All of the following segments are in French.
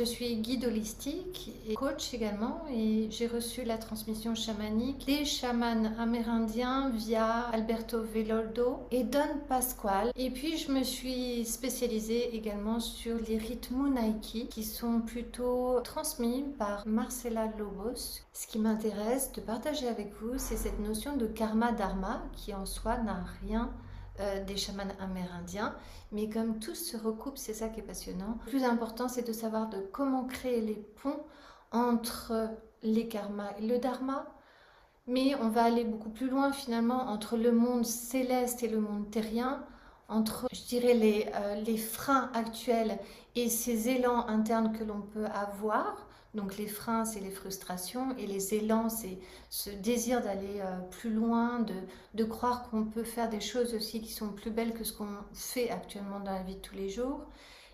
Je suis guide holistique et coach également et j'ai reçu la transmission chamanique des chamans amérindiens via Alberto Villoldo et Don Pasquale. Et puis je me suis spécialisée également sur les rites Munaiki qui sont plutôt transmis par Marcela Lobos. Ce qui m'intéresse de partager avec vous, c'est cette notion de karma dharma qui en soi n'a rien des chamans amérindiens, mais comme tout se recoupe, c'est ça qui est passionnant. Le plus important, c'est de savoir de comment créer les ponts entre les karmas et le dharma, mais on va aller beaucoup plus loin finalement entre le monde céleste et le monde terrien, entre, je dirais, les freins actuels et ces élans internes que l'on peut avoir. Donc les freins, c'est les frustrations, et les élans, c'est ce désir d'aller plus loin, de croire qu'on peut faire des choses aussi qui sont plus belles que ce qu'on fait actuellement dans la vie de tous les jours.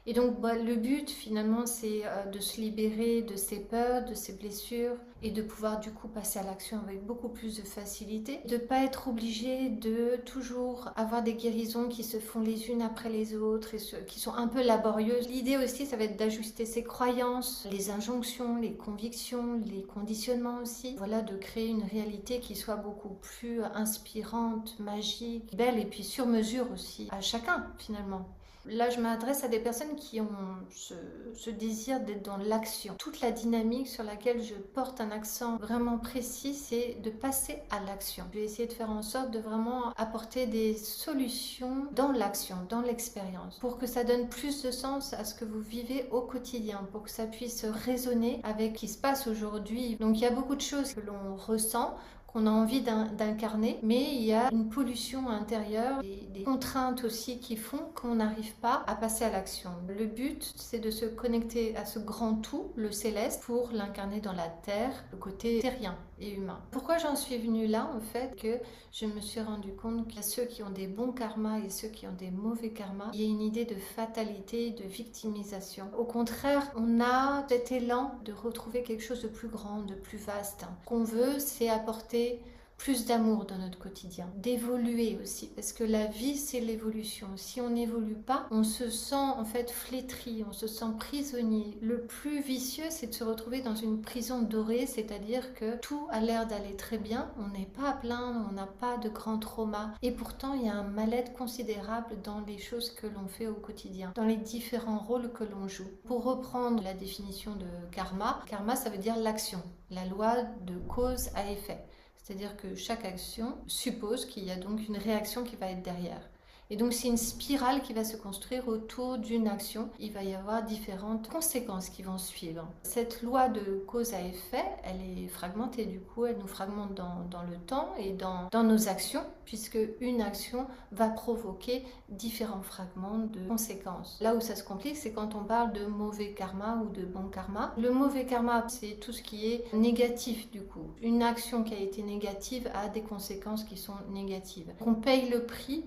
Et donc le but finalement, c'est de se libérer de ces peurs, de ces blessures, et de pouvoir du coup passer à l'action avec beaucoup plus de facilité. De ne pas être obligé de toujours avoir des guérisons qui se font les unes après les autres et qui sont un peu laborieuses. L'idée aussi, ça va être d'ajuster ses croyances, les injonctions, les convictions, les conditionnements aussi. Voilà, de créer une réalité qui soit beaucoup plus inspirante, magique, belle et puis sur mesure aussi à chacun finalement. Là, je m'adresse à des personnes qui ont ce désir d'être dans l'action. Toute la dynamique sur laquelle je porte un accent vraiment précis, c'est de passer à l'action. Je vais essayer de faire en sorte de vraiment apporter des solutions dans l'action, dans l'expérience, pour que ça donne plus de sens à ce que vous vivez au quotidien, pour que ça puisse résonner avec ce qui se passe aujourd'hui. Donc, il y a beaucoup de choses que l'on ressent, qu'on a envie d'incarner, mais il y a une pollution intérieure, des contraintes aussi qui font qu'on n'arrive pas à passer à l'action. Le but, c'est de se connecter à ce grand tout, le céleste, pour l'incarner dans la terre, le côté terrien et humain. Pourquoi j'en suis venue là, en fait, que je me suis rendu compte qu'il y a ceux qui ont des bons karmas et ceux qui ont des mauvais karmas. Il y a une idée de fatalité, de victimisation. Au contraire, on a cet élan de retrouver quelque chose de plus grand, de plus vaste. Ce qu'on veut, c'est apporter plus d'amour dans notre quotidien, d'évoluer aussi, parce que la vie, c'est l'évolution. Si on n'évolue pas, on se sent en fait flétri, on se sent prisonnier. Le plus vicieux, c'est de se retrouver dans une prison dorée, c'est-à-dire que tout a l'air d'aller très bien, on n'est pas à plaindre, on n'a pas de grands traumas, et pourtant il y a un mal-être considérable dans les choses que l'on fait au quotidien, dans les différents rôles que l'on joue. Pour reprendre la définition de karma, karma, ça veut dire l'action, la loi de cause à effet. C'est-à-dire que chaque action suppose qu'il y a donc une réaction qui va être derrière. Et donc c'est une spirale qui va se construire autour d'une action. Il va y avoir différentes conséquences qui vont suivre. Cette loi de cause à effet, elle est fragmentée du coup, elle nous fragmente dans le temps et dans nos actions, puisque une action va provoquer différents fragments de conséquences. Là où ça se complique, c'est quand on parle de mauvais karma ou de bon karma. Le mauvais karma, c'est tout ce qui est négatif du coup. Une action qui a été négative a des conséquences qui sont négatives. On paye le prix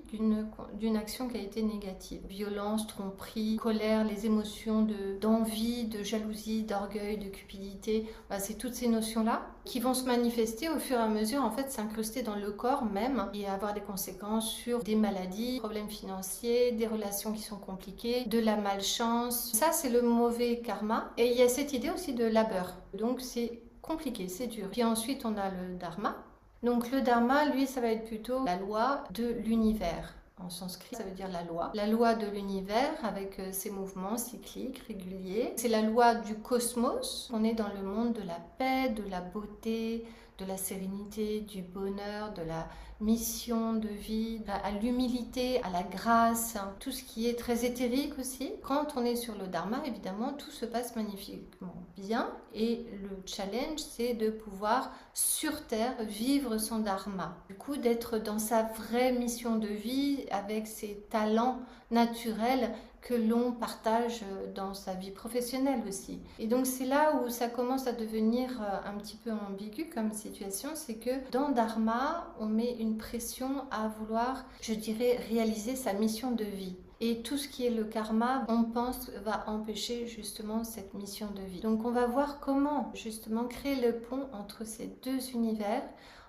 d'une action qui a été négative. Violence, tromperie, colère, les émotions d'envie, de jalousie, d'orgueil, de cupidité. Voilà, c'est toutes ces notions-là qui vont se manifester au fur et à mesure, en fait, s'incruster dans le corps même et avoir des conséquences sur des maladies, problèmes financiers, des relations qui sont compliquées, de la malchance. Ça, c'est le mauvais karma. Et il y a cette idée aussi de labeur. Donc, c'est compliqué, c'est dur. Puis ensuite, on a le dharma. Donc le dharma, lui, ça va être plutôt la loi de l'univers. En sanskrit, ça veut dire la loi. La loi de l'univers avec ses mouvements cycliques, réguliers. C'est la loi du cosmos. On est dans le monde de la paix, de la beauté, de la sérénité, du bonheur, de la mission de vie, à l'humilité, à la grâce, hein, tout ce qui est très éthérique aussi. Quand on est sur le dharma, évidemment, tout se passe magnifiquement bien et le challenge, c'est de pouvoir sur Terre vivre son dharma. Du coup, d'être dans sa vraie mission de vie avec ses talents naturels que l'on partage dans sa vie professionnelle aussi. Et donc c'est là où ça commence à devenir un petit peu ambigu comme situation, c'est que dans Dharma, on met une pression à vouloir, je dirais, réaliser sa mission de vie. Et tout ce qui est le karma, on pense, va empêcher justement cette mission de vie. Donc on va voir comment justement créer le pont entre ces deux univers,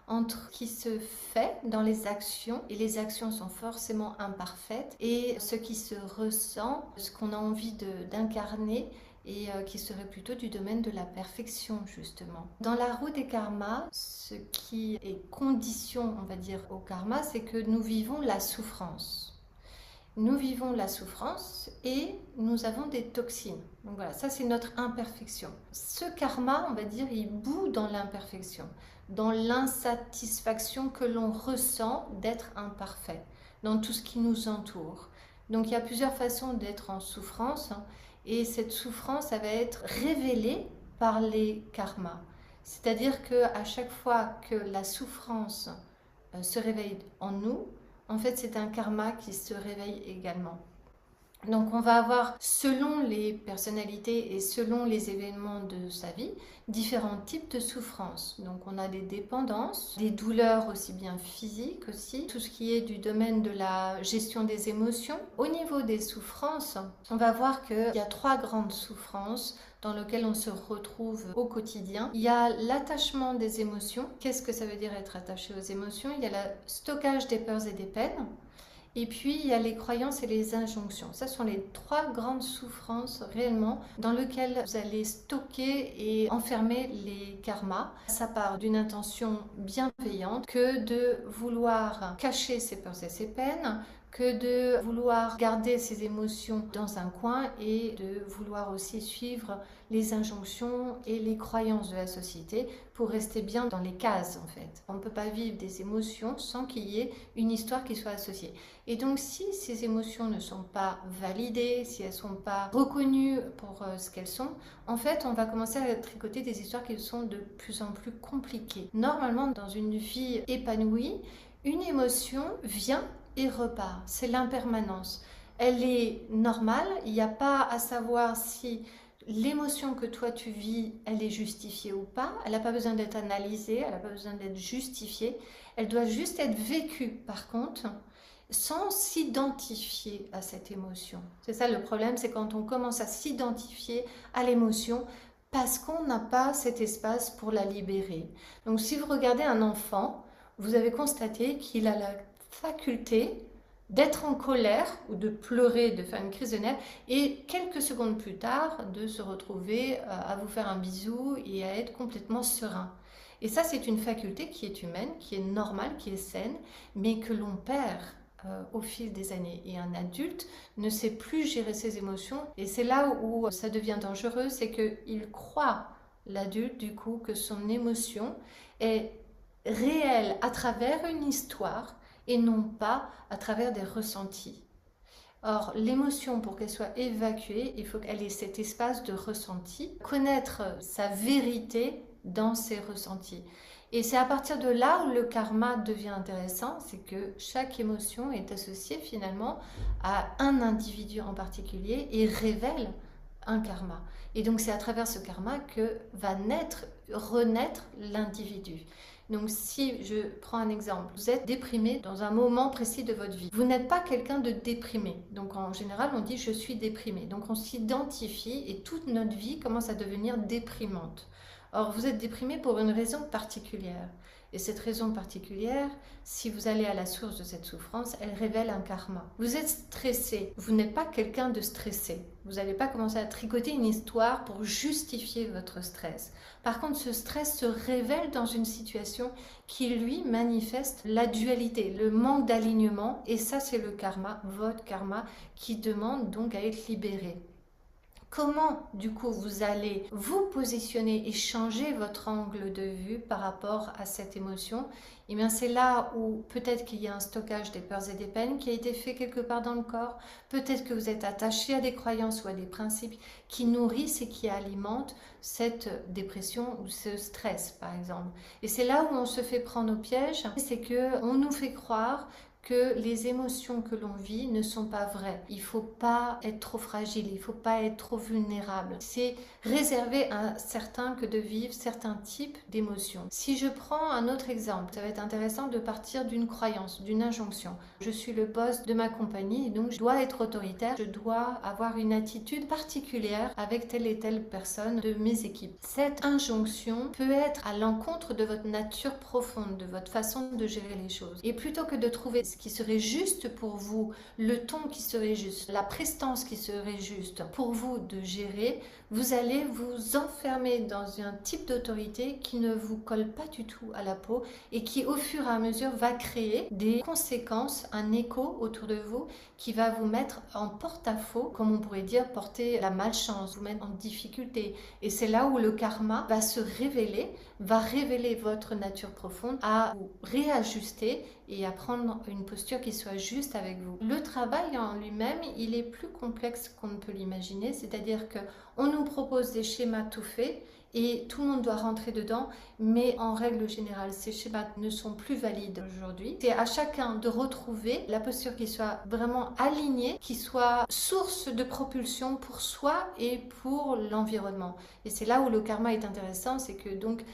entre ce qui se fait dans les actions, et les actions sont forcément imparfaites, et ce qui se ressent, ce qu'on a envie d'incarner, et qui serait plutôt du domaine de la perfection justement. Dans la roue des karmas, ce qui est condition, on va dire, au karma, c'est que nous vivons la souffrance. Nous vivons la souffrance et nous avons des toxines. Donc voilà, ça c'est notre imperfection. Ce karma, on va dire, il bout dans l'imperfection, dans l'insatisfaction que l'on ressent d'être imparfait, dans tout ce qui nous entoure. Donc il y a plusieurs façons d'être en souffrance, et cette souffrance, ça va être révélée par les karmas. C'est-à-dire qu'à chaque fois que la souffrance se réveille en nous, en fait, c'est un karma qui se réveille également. Donc on va avoir, selon les personnalités et selon les événements de sa vie, différents types de souffrances. Donc on a des dépendances, des douleurs aussi bien physiques aussi, tout ce qui est du domaine de la gestion des émotions. Au niveau des souffrances, on va voir qu'il y a 3 grandes souffrances dans lesquelles on se retrouve au quotidien. Il y a l'attachement des émotions. Qu'est-ce que ça veut dire être attaché aux émotions? Il y a le stockage des peurs et des peines. Et puis, il y a les croyances et les injonctions. Ce sont les 3 grandes souffrances réellement dans lesquelles vous allez stocker et enfermer les karmas. Ça part d'une intention bienveillante que de vouloir cacher ses peurs et ses peines, que de vouloir garder ses émotions dans un coin et de vouloir aussi suivre les injonctions et les croyances de la société pour rester bien dans les cases en fait. On ne peut pas vivre des émotions sans qu'il y ait une histoire qui soit associée. Et donc si ces émotions ne sont pas validées, si elles ne sont pas reconnues pour ce qu'elles sont, en fait on va commencer à tricoter des histoires qui sont de plus en plus compliquées. Normalement dans une vie épanouie, une émotion vient et repart. C'est l'impermanence. Elle est normale, il n'y a pas à savoir si l'émotion que toi tu vis, elle est justifiée ou pas. Elle n'a pas besoin d'être analysée, elle n'a pas besoin d'être justifiée. Elle doit juste être vécue par contre, sans s'identifier à cette émotion. C'est ça le problème, c'est quand on commence à s'identifier à l'émotion parce qu'on n'a pas cet espace pour la libérer. Donc si vous regardez un enfant, vous avez constaté qu'il a la faculté d'être en colère ou de pleurer, de faire une crise de nerfs et quelques secondes plus tard de se retrouver à vous faire un bisou et à être complètement serein. Et ça c'est une faculté qui est humaine, qui est normale, qui est saine, mais que l'on perd au fil des années. Et un adulte ne sait plus gérer ses émotions et c'est là où ça devient dangereux, c'est qu'il croit, l'adulte du coup, que son émotion est réelle à travers une histoire et non pas à travers des ressentis. Or, l'émotion, pour qu'elle soit évacuée, il faut qu'elle ait cet espace de ressenti, connaître sa vérité dans ses ressentis. Et c'est à partir de là où le karma devient intéressant, c'est que chaque émotion est associée finalement à un individu en particulier et révèle un karma. Et donc c'est à travers ce karma que va renaître l'individu. Donc si je prends un exemple, vous êtes déprimé dans un moment précis de votre vie. Vous n'êtes pas quelqu'un de déprimé. Donc en général, on dit je suis déprimé. Donc on s'identifie et toute notre vie commence à devenir déprimante. Or, vous êtes déprimé pour une raison particulière. Et cette raison particulière, si vous allez à la source de cette souffrance, elle révèle un karma. Vous êtes stressé. Vous n'êtes pas quelqu'un de stressé. Vous n'allez pas commencer à tricoter une histoire pour justifier votre stress. Par contre, ce stress se révèle dans une situation qui, lui, manifeste la dualité, le manque d'alignement. Et ça, c'est le karma, votre karma, qui demande donc à être libéré. Comment, du coup, vous allez vous positionner et changer votre angle de vue par rapport à cette émotion? Eh bien, c'est là où peut-être qu'il y a un stockage des peurs et des peines qui a été fait quelque part dans le corps. Peut-être que vous êtes attaché à des croyances ou à des principes qui nourrissent et qui alimentent cette dépression ou ce stress, par exemple. Et c'est là où on se fait prendre au piège, c'est qu'on nous fait croire que les émotions que l'on vit ne sont pas vraies. Il ne faut pas être trop fragile, il ne faut pas être trop vulnérable. C'est réservé à certains que de vivre certains types d'émotions. Si je prends un autre exemple, ça va être intéressant de partir d'une croyance, d'une injonction. Je suis le boss de ma compagnie, donc je dois être autoritaire, je dois avoir une attitude particulière avec telle et telle personne de mes équipes. Cette injonction peut être à l'encontre de votre nature profonde, de votre façon de gérer les choses. Et plutôt que de trouver ce qui serait juste pour vous, le ton qui serait juste, la prestance qui serait juste pour vous de gérer, vous allez vous enfermer dans un type d'autorité qui ne vous colle pas du tout à la peau et qui au fur et à mesure va créer des conséquences, un écho autour de vous qui va vous mettre en porte-à-faux, comme on pourrait dire porter la malchance, vous mettre en difficulté. Et c'est là où le karma va se révéler, va révéler votre nature profonde, à vous réajuster et à prendre une posture qui soit juste avec vous. Le travail en lui-même, il est plus complexe qu'on ne peut l'imaginer, c'est-à-dire qu'on nous propose des schémas tout faits et tout le monde doit rentrer dedans, mais en règle générale, ces schémas ne sont plus valides aujourd'hui. C'est à chacun de retrouver la posture qui soit vraiment alignée, qui soit source de propulsion pour soi et pour l'environnement. Et c'est là où le karma est intéressant, c'est que donc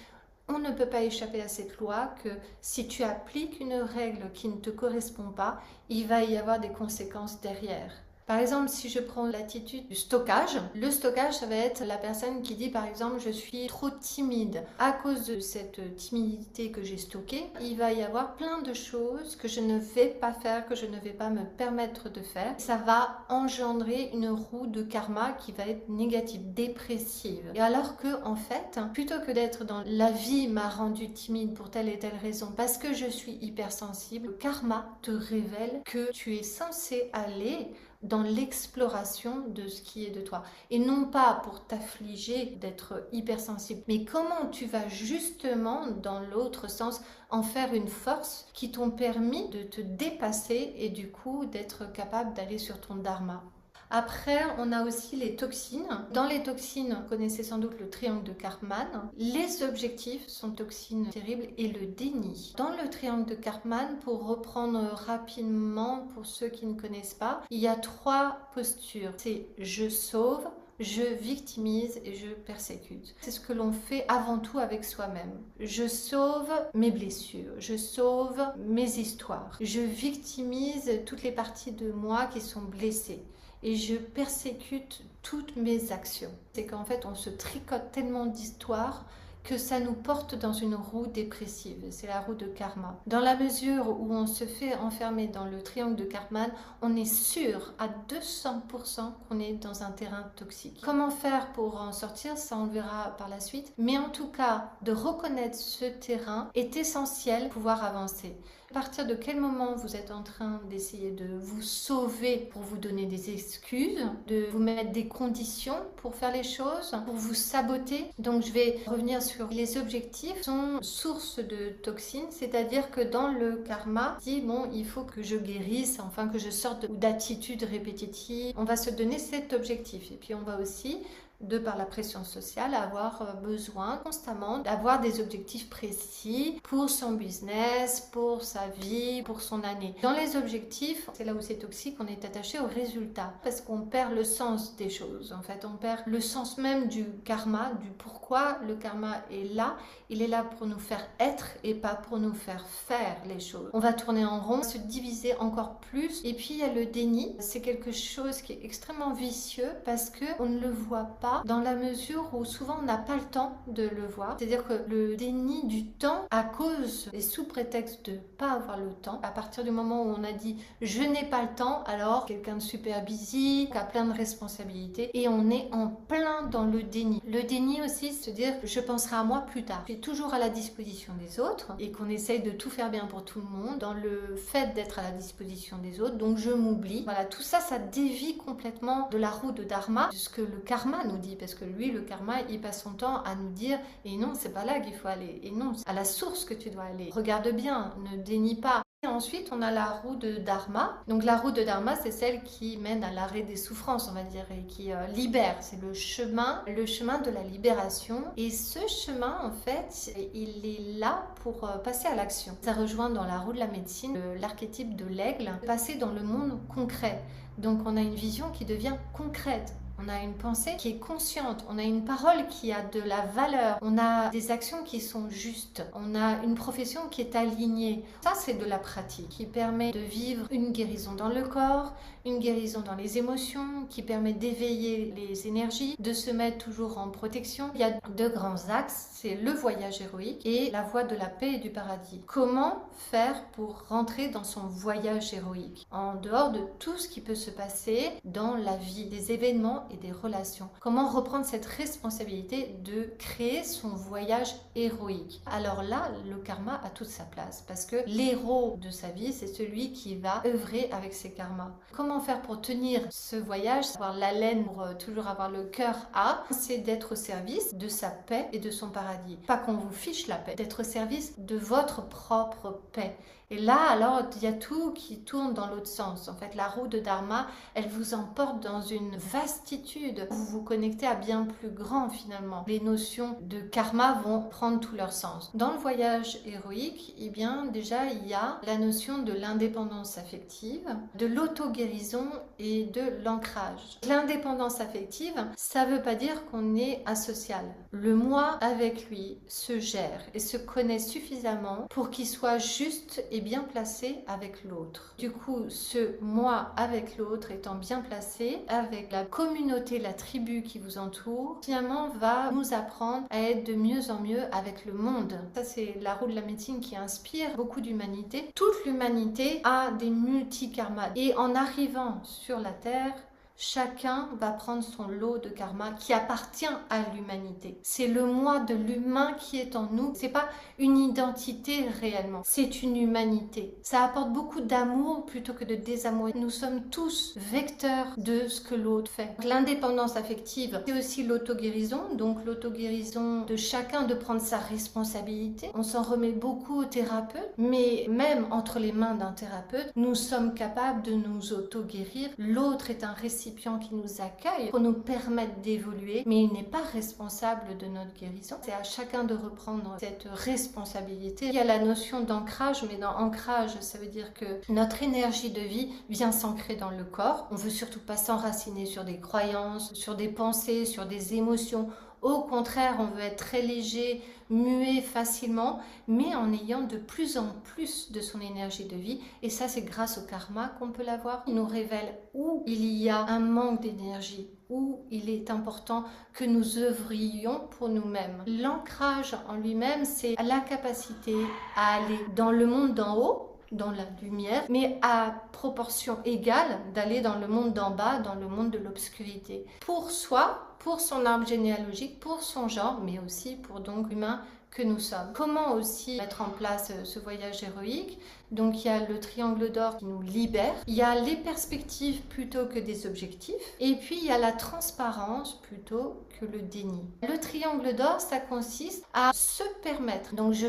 on ne peut pas échapper à cette loi que si tu appliques une règle qui ne te correspond pas, il va y avoir des conséquences derrière. Par exemple, si je prends l'attitude du stockage, le stockage, ça va être la personne qui dit par exemple je suis trop timide. À cause de cette timidité que j'ai stockée, il va y avoir plein de choses que je ne vais pas faire, que je ne vais pas me permettre de faire. Ça va engendrer une roue de karma qui va être négative, dépressive. Et alors que en fait, plutôt que d'être dans la vie m'a rendu timide pour telle et telle raison, parce que je suis hypersensible, le karma te révèle que tu es censé aller dans l'exploration de ce qui est de toi. Et non pas pour t'affliger d'être hypersensible, mais comment tu vas justement, dans l'autre sens, en faire une force qui t'ont permis de te dépasser et du coup d'être capable d'aller sur ton dharma. Après, on a aussi les toxines. Dans les toxines, vous connaissez sans doute le triangle de Karpman. Les objectifs sont toxines terribles et le déni. Dans le triangle de Karpman, pour reprendre rapidement pour ceux qui ne connaissent pas, il y a 3 postures. C'est je sauve, je victimise et je persécute. C'est ce que l'on fait avant tout avec soi-même. Je sauve mes blessures, je sauve mes histoires, je victimise toutes les parties de moi qui sont blessées. Et je persécute toutes mes actions. C'est qu'en fait, on se tricote tellement d'histoires que ça nous porte dans une roue dépressive. C'est la roue de karma. Dans la mesure où on se fait enfermer dans le triangle de Karpman, on est sûr à 200% qu'on est dans un terrain toxique. Comment faire pour en sortir, ça on le verra par la suite. Mais en tout cas, de reconnaître ce terrain est essentiel pour pouvoir avancer. À partir de quel moment vous êtes en train d'essayer de vous sauver pour vous donner des excuses, de vous mettre des conditions pour faire les choses, pour vous saboter. Donc je vais revenir sur les objectifs sont source de toxines, c'est-à-dire que dans le karma, dit bon, il faut que je guérisse, enfin que je sorte d'attitudes répétitives. On va se donner cet objectif et puis on va aussi de par la pression sociale, avoir besoin constamment d'avoir des objectifs précis pour son business, pour sa vie, pour son année. Dans les objectifs, c'est là où c'est toxique, on est attaché au résultat parce qu'on perd le sens des choses. En fait, on perd le sens même du karma, du pourquoi le karma est là. Il est là pour nous faire être et pas pour nous faire faire les choses. On va tourner en rond, se diviser encore plus. Et puis, il y a le déni. C'est quelque chose qui est extrêmement vicieux parce qu'on ne le voit pas dans la mesure où souvent on n'a pas le temps de le voir. C'est-à-dire que le déni du temps à cause et sous prétexte de ne pas avoir le temps, à partir du moment où on a dit je n'ai pas le temps, alors quelqu'un de super busy, qui a plein de responsabilités et on est en plein dans le déni. Le déni aussi, c'est se dire je penserai à moi plus tard. Je suis toujours à la disposition des autres et qu'on essaye de tout faire bien pour tout le monde dans le fait d'être à la disposition des autres, donc je m'oublie. Voilà, tout ça, ça dévie complètement de la roue de dharma, de ce que le karma nous dit, parce que lui, le karma, il passe son temps à nous dire et non, c'est pas là qu'il faut aller, et non, c'est à la source que tu dois aller. Regarde bien, ne dénie pas. Et ensuite, on a la roue de dharma. Donc la roue de dharma, c'est celle qui mène à l'arrêt des souffrances, on va dire, et qui libère. C'est le chemin de la libération. Et ce chemin, en fait, il est là pour passer à l'action. Ça rejoint dans la roue de la médecine l'archétype de l'aigle, passer dans le monde concret. Donc on a une vision qui devient concrète. On a une pensée qui est consciente, on a une parole qui a de la valeur, on a des actions qui sont justes, on a une profession qui est alignée. Ça, c'est de la pratique qui permet de vivre une guérison dans le corps, une guérison dans les émotions, qui permet d'éveiller les énergies, de se mettre toujours en protection. Il y a deux grands axes, c'est le voyage héroïque et la voie de la paix et du paradis. Comment faire pour rentrer dans son voyage héroïque, en dehors de tout ce qui peut se passer dans la vie, des événements et des relations? Comment reprendre cette responsabilité de créer son voyage héroïque? Alors là, le karma a toute sa place, parce que l'héros de sa vie, c'est celui qui va œuvrer avec ses karmas. Comment faire pour tenir ce voyage, avoir l'haleine, pour toujours avoir le cœur à, c'est d'être au service de sa paix et de son paradis. Pas qu'on vous fiche la paix, d'être au service de votre propre paix. Et là, alors, il y a tout qui tourne dans l'autre sens. En fait, la roue de Dharma, elle vous emporte dans une vastitude. Vous vous connectez à bien plus grand, finalement. Les notions de karma vont prendre tout leur sens. Dans le voyage héroïque, eh bien, déjà, il y a la notion de l'indépendance affective, de l'auto-guérison et de l'ancrage. L'indépendance affective, ça ne veut pas dire qu'on est asocial. Le moi avec lui se gère et se connaît suffisamment pour qu'il soit juste et bien placé avec l'autre. Du coup, ce moi avec l'autre étant bien placé, avec la communauté, la tribu qui vous entoure, finalement va nous apprendre à être de mieux en mieux avec le monde. Ça, c'est la roue de la médecine qui inspire beaucoup d'humanité. Toute l'humanité a des multi-karmas. Et en arrivant sur la Terre, chacun va prendre son lot de karma qui appartient à l'humanité. C'est le moi de l'humain qui est en nous. C'est pas une identité réellement, c'est une humanité. Ça apporte beaucoup d'amour plutôt que de désamour. Nous sommes tous vecteurs de ce que l'autre fait. L'indépendance affective, c'est aussi l'auto-guérison. Donc l'auto-guérison de chacun de prendre sa responsabilité. On s'en remet beaucoup aux thérapeutes, mais même entre les mains d'un thérapeute, nous sommes capables de nous auto-guérir. L'autre est un récipient qui nous accueille pour nous permettre d'évoluer, mais il n'est pas responsable de notre guérison. C'est à chacun de reprendre cette responsabilité. Il y a la notion d'ancrage, mais dans ancrage, ça veut dire que notre énergie de vie vient s'ancrer dans le corps. On veut surtout pas s'enraciner sur des croyances, sur des pensées, sur des émotions. Au contraire, on veut être très léger, muet facilement, mais en ayant de plus en plus de son énergie de vie. Et ça, c'est grâce au karma qu'on peut l'avoir. Il nous révèle où il y a un manque d'énergie, où il est important que nous œuvrions pour nous-mêmes. L'ancrage en lui-même, c'est la capacité à aller dans le monde d'en haut, dans la lumière, mais à proportion égale d'aller dans le monde d'en bas, dans le monde de l'obscurité. Pour soi, pour son arbre généalogique, pour son genre, mais aussi pour donc l'humain que nous sommes. Comment aussi mettre en place ce voyage héroïque? Donc il y a le triangle d'or qui nous libère, il y a les perspectives plutôt que des objectifs, et puis il y a la transparence plutôt que le déni. Le triangle d'or, ça consiste à se permettre, donc je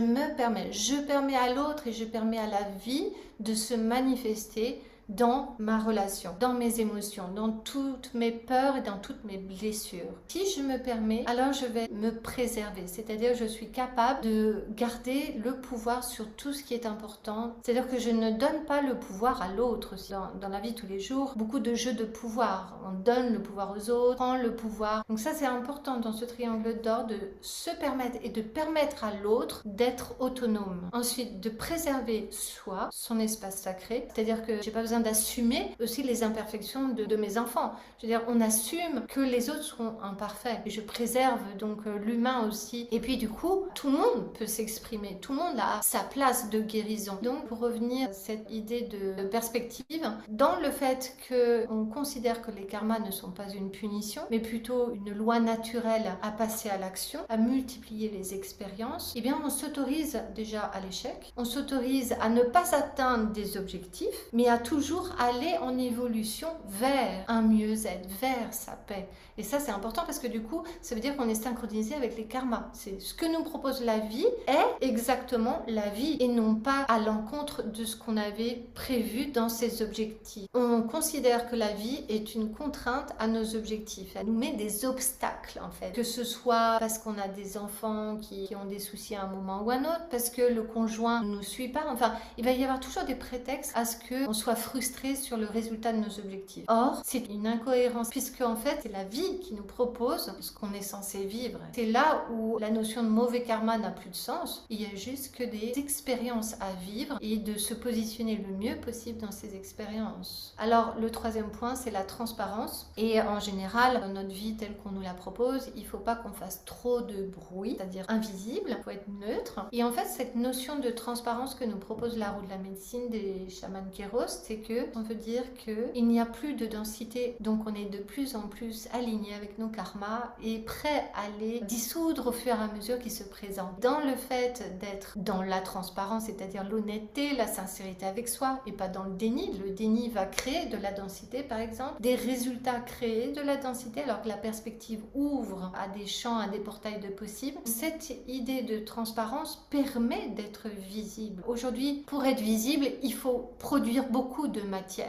permets à l'autre et je permets à la vie de se manifester dans ma relation, dans mes émotions, dans toutes mes peurs et dans toutes mes blessures. Si je me permets, alors je vais me préserver, c'est-à-dire je suis capable de garder le pouvoir sur tout ce qui est important, c'est-à-dire que je ne donne pas le pouvoir à l'autre. Dans la vie de tous les jours, beaucoup de jeux de pouvoir, on donne le pouvoir aux autres, on prend le pouvoir. Donc ça, c'est important dans ce triangle d'or de se permettre et de permettre à l'autre d'être autonome. Ensuite, de préserver soi, son espace sacré, c'est-à-dire que j'ai pas besoin d'assumer aussi les imperfections de mes enfants. Je veux dire, on assume que les autres seront imparfaits. Et je préserve donc l'humain aussi. Et puis du coup, tout le monde peut s'exprimer. Tout le monde a sa place de guérison. Donc pour revenir à cette idée de perspective, dans le fait qu'on considère que les karmas ne sont pas une punition, mais plutôt une loi naturelle à passer à l'action, à multiplier les expériences, eh bien on s'autorise déjà à l'échec. On s'autorise à ne pas atteindre des objectifs, mais à toujours aller en évolution vers un mieux-être, vers sa paix. Et ça, c'est important parce que du coup, ça veut dire qu'on est synchronisé avec les karmas. C'est ce que nous propose la vie est exactement la vie et non pas à l'encontre de ce qu'on avait prévu dans ses objectifs. On considère que la vie est une contrainte à nos objectifs. Elle nous met des obstacles en fait. Que ce soit parce qu'on a des enfants qui ont des soucis à un moment ou à un autre, parce que le conjoint ne nous suit pas. Enfin, il va y avoir toujours des prétextes à ce qu'on soit frustré frustrés sur le résultat de nos objectifs. Or, c'est une incohérence puisque en fait, c'est la vie qui nous propose ce qu'on est censé vivre. C'est là où la notion de mauvais karma n'a plus de sens. Il y a juste que des expériences à vivre et de se positionner le mieux possible dans ces expériences. Alors, le troisième point, c'est la transparence. Et en général, dans notre vie telle qu'on nous la propose, il ne faut pas qu'on fasse trop de bruit, c'est-à-dire invisible, il faut être neutre. Et en fait, cette notion de transparence que nous propose la roue de la médecine des chamans Kéros, c'est que on veut dire qu'il n'y a plus de densité, donc on est de plus en plus aligné avec nos karmas et prêt à les dissoudre au fur et à mesure qu'ils se présentent. Dans le fait d'être dans la transparence, c'est-à-dire l'honnêteté, la sincérité avec soi, et pas dans le déni. Le déni va créer de la densité, par exemple, des résultats créés de la densité, alors que la perspective ouvre à des champs, à des portails de possibles. Cette idée de transparence permet d'être visible. Aujourd'hui, pour être visible, il faut produire beaucoup de matière.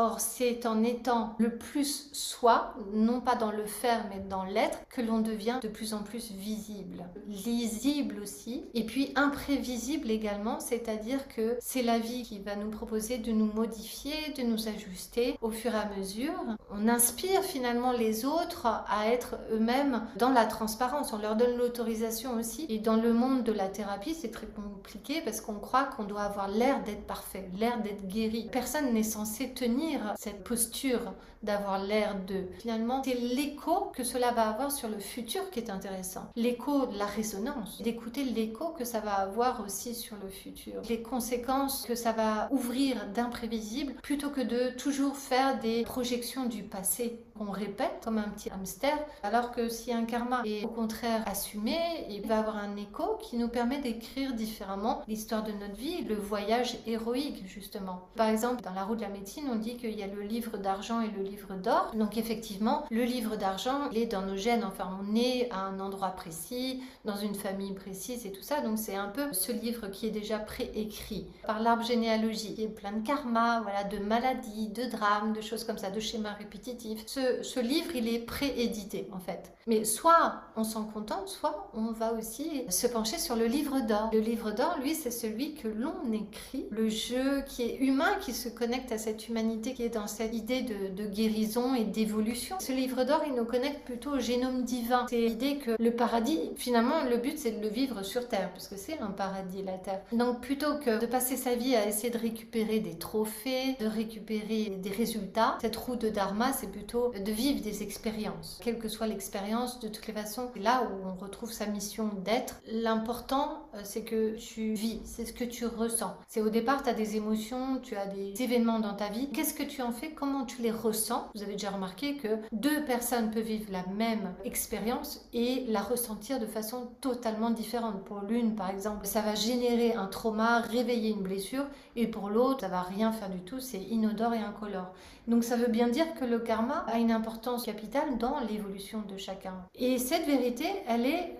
Or, c'est en étant le plus soi, non pas dans le faire, mais dans l'être, que l'on devient de plus en plus visible. Lisible aussi, et puis imprévisible également, c'est-à-dire que c'est la vie qui va nous proposer de nous modifier, de nous ajuster au fur et à mesure. On inspire finalement les autres à être eux-mêmes dans la transparence, on leur donne l'autorisation aussi. Et dans le monde de la thérapie, c'est très compliqué parce qu'on croit qu'on doit avoir l'air d'être parfait, l'air d'être guéri. Personne n'est censé tenir cette posture d'avoir l'air de. Finalement, c'est l'écho que cela va avoir sur le futur qui est intéressant. L'écho de la résonance, d'écouter l'écho que ça va avoir aussi sur le futur. Les conséquences que ça va ouvrir d'imprévisible plutôt que de toujours faire des projections du passé qu'on répète comme un petit hamster. Alors que si un karma est au contraire assumé, il va avoir un écho qui nous permet d'écrire différemment l'histoire de notre vie, le voyage héroïque justement. Par exemple, dans la roue de la médecine, on dit qu'il y a le livre d'argent et le livre d'or. Donc effectivement, le livre d'argent, il est dans nos gènes. Enfin, on est à un endroit précis, dans une famille précise et tout ça. Donc c'est un peu ce livre qui est déjà préécrit par l'arbre généalogique. Il y a plein de karma, voilà, de maladies, de drames, de choses comme ça, de schémas répétitifs. Ce livre, il est préédité en fait. Mais soit on s'en contente, soit on va aussi se pencher sur le livre d'or. Le livre d'or, lui, c'est celui que l'on écrit, le jeu qui est humain, qui se connecte à cette humanité qui est dans cette idée de guérison et d'évolution. Ce livre d'or, il nous connecte plutôt au génome divin. C'est l'idée que le paradis, finalement, le but, c'est de le vivre sur Terre, parce que c'est un paradis, la Terre. Donc, plutôt que de passer sa vie à essayer de récupérer des trophées, de récupérer des résultats, cette roue de Dharma, c'est plutôt de vivre des expériences. Quelle que soit l'expérience, de toutes les façons, c'est là où on retrouve sa mission d'être. L'important, c'est que tu vis, c'est ce que tu ressens. C'est au départ, tu as des émotions, tu as des événements dans ta vie. Qu'est-ce que tu en fais? Comment tu les ressens? Vous avez déjà remarqué que deux personnes peuvent vivre la même expérience et la ressentir de façon totalement différente. Pour l'une, par exemple, ça va générer un trauma, réveiller une blessure, et pour l'autre, ça va rien faire du tout, c'est inodore et incolore. Donc ça veut bien dire que le karma a une importance capitale dans l'évolution de chacun. Et cette vérité, elle est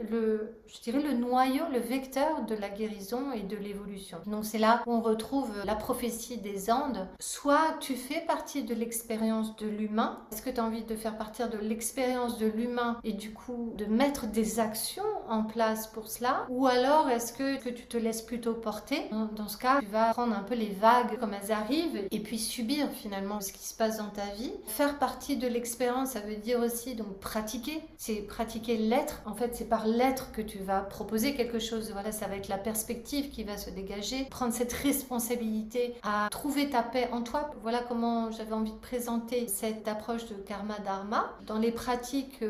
je dirais le noyau, le vecteur de la guérison et de l'évolution. Donc c'est là où on retrouve la prophétie des Andes. Soit tu fais partie de l'expérience de l'humain, est-ce que tu as envie de faire partir de l'expérience de l'humain et du coup de mettre des actions en place pour cela? Ou alors est-ce que tu te laisses plutôt porter? Dans ce cas, tu vas prendre un peu les vagues comme elles arrivent et puis subir finalement ce qui se passe dans ta vie. Faire partie de l'expérience, ça veut dire aussi donc pratiquer. C'est pratiquer l'être. En fait, c'est par l'être que tu vas proposer quelque chose. Voilà, ça va être la perspective qui va se dégager. Prendre cette responsabilité à trouver ta paix en toi. Voilà comment j'avais envie de présenter cette approche de karma dharma. Dans les pratiques,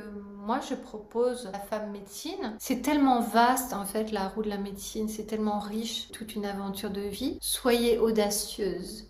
moi je propose la femme médecine. C'est tellement vaste en fait la roue de la médecine, c'est tellement riche, toute une aventure de vie. Soyez audacieuse.